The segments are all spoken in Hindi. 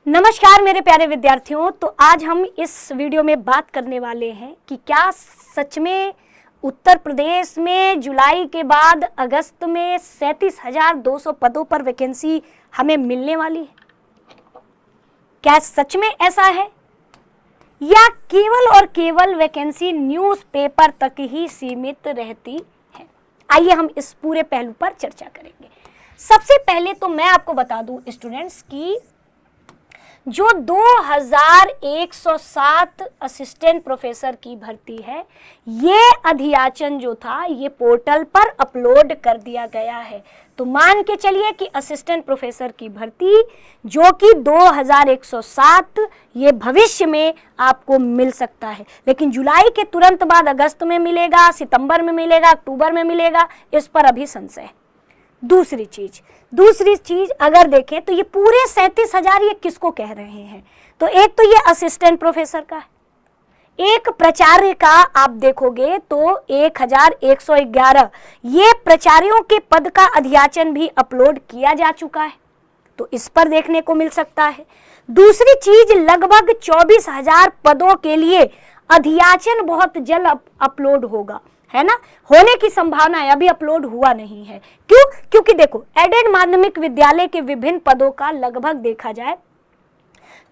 नमस्कार मेरे प्यारे विद्यार्थियों। तो आज हम इस वीडियो में बात करने वाले हैं कि क्या सच में उत्तर प्रदेश में जुलाई के बाद अगस्त में 37,200 पदों पर वैकेंसी हमें मिलने वाली है। क्या सच में ऐसा है या केवल और केवल वैकेंसी न्यूज़पेपर तक ही सीमित रहती है? आइए हम इस पूरे पहलू पर चर्चा करेंगे। सबसे पहले तो मैं आपको बता दूं स्टूडेंट्स की जो 2107 असिस्टेंट प्रोफेसर की भर्ती है, ये अधियाचन जो था ये पोर्टल पर अपलोड कर दिया गया है। तो मान के चलिए कि असिस्टेंट प्रोफेसर की भर्ती जो कि 2107 ये भविष्य में आपको मिल सकता है, लेकिन जुलाई के तुरंत बाद अगस्त में मिलेगा, सितंबर में मिलेगा, अक्टूबर में मिलेगा, इस पर अभी संशय है। दूसरी चीज अगर देखें तो ये पूरे 37,000 ये किसको कह रहे हैं? तो एक तो ये असिस्टेंट प्रोफेसर का है, एक प्राचार्य का आप देखोगे तो 1,111 ये प्राचार्यों के पद का अधियाचन भी अपलोड किया जा चुका है, तो इस पर देखने को मिल सकता है। दूसरी चीज लगभग 24,000 पदों के लिए अधियाचन बहुत जल्द अपलोड होगा, है ना, होने की संभावना है, अभी अपलोड हुआ नहीं है। क्यों? क्योंकि देखो एडेड माध्यमिक विद्यालय के विभिन्न पदों का लगभग देखा जाए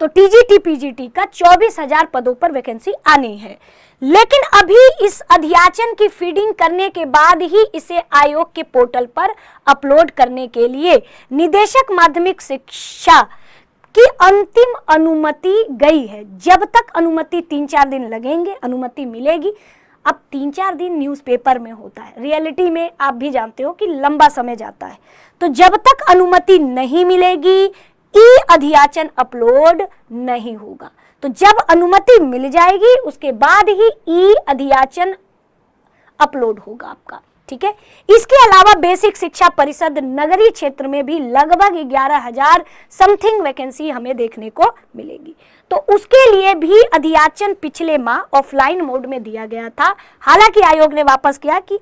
तो टीजीटी पीजीटी का 24,000 पदों पर वैकेंसी आनी है, लेकिन अभी इस अधियाचन की फीडिंग करने के बाद ही इसे आयोग के पोर्टल पर अपलोड करने के लिए निदेशक माध्यमिक शिक्षा की अंतिम अनुमति गई है। जब तक अनुमति 3-4 दिन लगेंगे, अनुमति मिलेगी। अब 3-4 दिन न्यूज़पेपर में होता है, रियलिटी में आप भी जानते हो कि लंबा समय जाता है। तो जब तक अनुमति नहीं मिलेगी ई अधियाचन अपलोड नहीं होगा। तो जब अनुमति मिल जाएगी उसके बाद ही ई अधियाचन अपलोड होगा आपका, ठीक है। इसके अलावा बेसिक शिक्षा परिषद नगरीय क्षेत्र में भी लगभग 11,000 समथिंग वैकेंसी हमें देखने को मिलेगी। तो उसके लिए भी अधियाचन पिछले माह ऑफलाइन मोड में दिया गया था। हालांकि आयोग ने वापस किया कि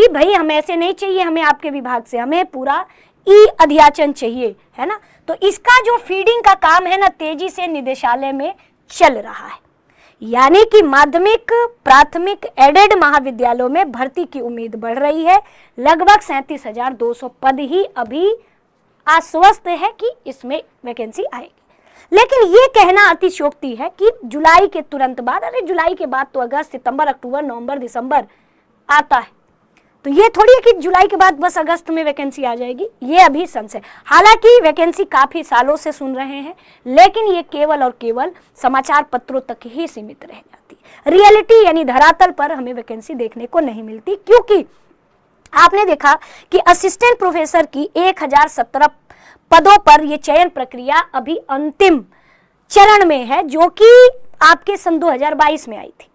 भाई हमें ऐसे नहीं चाहिए, हमें आपके विभाग से हमें पूरा ई अधियाचन चाहिए, है ना। तो इसका जो फीडिंग का काम है ना, तेजी से निदेशालय में चल रहा है, यानी कि माध्यमिक प्राथमिक एडेड महाविद्यालयों में भर्ती की उम्मीद बढ़ रही है। लगभग 37,200 पद ही अभी आश्वस्त है कि इसमें वैकेंसी आएगी, लेकिन ये कहना अतिशयोक्ति है कि जुलाई के तुरंत बाद, अरे जुलाई के बाद तो अगस्त, सितंबर, अक्टूबर, नवंबर, दिसंबर आता है, तो ये थोड़ी है कि जुलाई के बाद बस अगस्त में वैकेंसी आ जाएगी, ये अभी संशय। हालांकि वैकेंसी काफी सालों से सुन रहे हैं, लेकिन ये केवल और केवल समाचार पत्रों तक ही सीमित रह जाती। रियलिटी यानी धरातल पर हमें वैकेंसी देखने को नहीं मिलती, क्योंकि आपने देखा कि असिस्टेंट प्रोफेसर की 1,017 पदों पर यह चयन प्रक्रिया अभी अंतिम चरण में है, जो कि आपके सन 2022 में आई थी।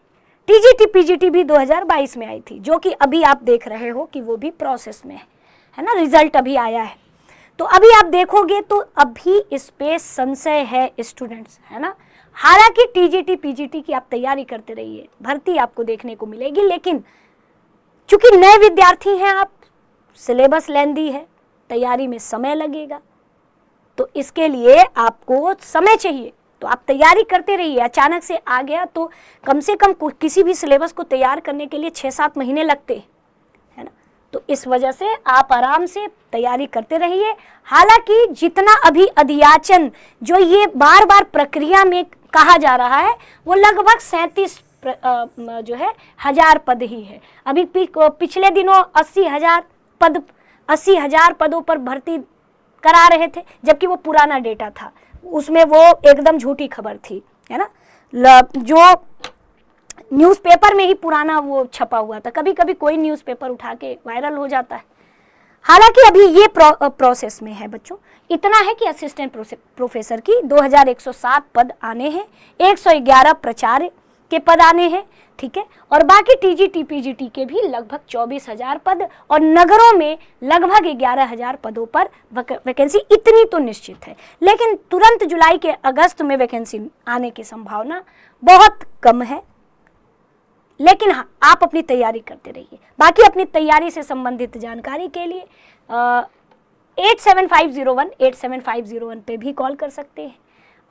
टीजीटी पीजीटी भी 2022 में आई थी, जो कि अभी आप देख रहे हो कि वो भी प्रोसेस में है ना, रिजल्ट अभी आया है। तो अभी आप देखोगे तो अभी इस पे संशय है स्टूडेंट्स, है ना। हालांकि टीजीटी पीजीटी की आप तैयारी करते रहिए, भर्ती आपको देखने को मिलेगी, लेकिन चूंकि नए विद्यार्थी हैं आप, सिलेबस लेंदी है, तैयारी में समय लगेगा, तो इसके लिए आपको समय चाहिए, तो आप तैयारी करते रहिए। अचानक से आ गया तो कम से कम किसी भी सिलेबस को तैयार करने के लिए 6-7 महीने लगते हैं, है ना। तो इस वजह से आप आराम से तैयारी करते रहिए। हालांकि जितना अभी अधियाचन जो ये बार बार प्रक्रिया में कहा जा रहा है, वो लगभग 37 जो है 1000 पद ही है। अभी पिछले दिनों 80,000 पदों पर भर्ती करा रहे थे, जबकि वो पुराना डेटा था, उसमें वो एकदम झूठी खबर थी, है ना। जो न्यूज़पेपर में ही पुराना वो छपा हुआ था, कभी कभी कोई न्यूज़पेपर उठा के वायरल हो जाता है। हालांकि अभी ये प्रोसेस में है बच्चों। इतना है कि असिस्टेंट प्रोफेसर की 2,107 पद आने हैं, 111 प्राचार्य के पद आने हैं, ठीक है, और बाकी टीजीटी पीजीटी के भी लगभग 24,000 पद, और नगरों में लगभग 11,000 पदों पर वैकेंसी इतनी तो निश्चित है। लेकिन तुरंत जुलाई के अगस्त में वैकेंसी आने की संभावना बहुत कम है, लेकिन हाँ आप अपनी तैयारी करते रहिए। बाकी अपनी तैयारी से संबंधित जानकारी के लिए 87501 पे भी कॉल कर सकते हैं।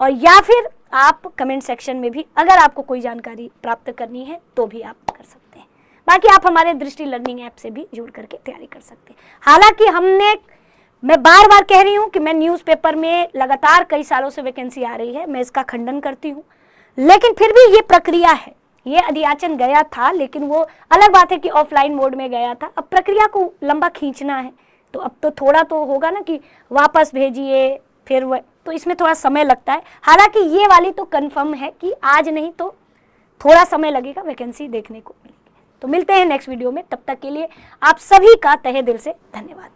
और या फिर आप कमेंट सेक्शन में भी अगर आपको कोई जानकारी प्राप्त करनी है तो भी आप कर सकते हैं। बाकी आप हमारे दृष्टि लर्निंग ऐप से भी जुड़ करके तैयारी कर सकते हैं। हालांकि मैं बार बार कह रही हूं कि मैं न्यूज़पेपर में लगातार कई सालों से वैकेंसी आ रही है, मैं इसका खंडन करती हूं, लेकिन फिर भी ये प्रक्रिया है। ये अधियाचन गया था, लेकिन वो अलग बात है कि ऑफलाइन मोड में गया था। अब प्रक्रिया को लंबा खींचना है, तो अब तो थोड़ा तो होगा ना कि वापस भेजिए, फिर तो इसमें थोड़ा समय लगता है। हालांकि ये वाली तो कंफर्म है कि आज नहीं तो थोड़ा समय लगेगा, वैकेंसी देखने को मिलेगी। तो मिलते हैं नेक्स्ट वीडियो में, तब तक के लिए आप सभी का तहे दिल से धन्यवाद।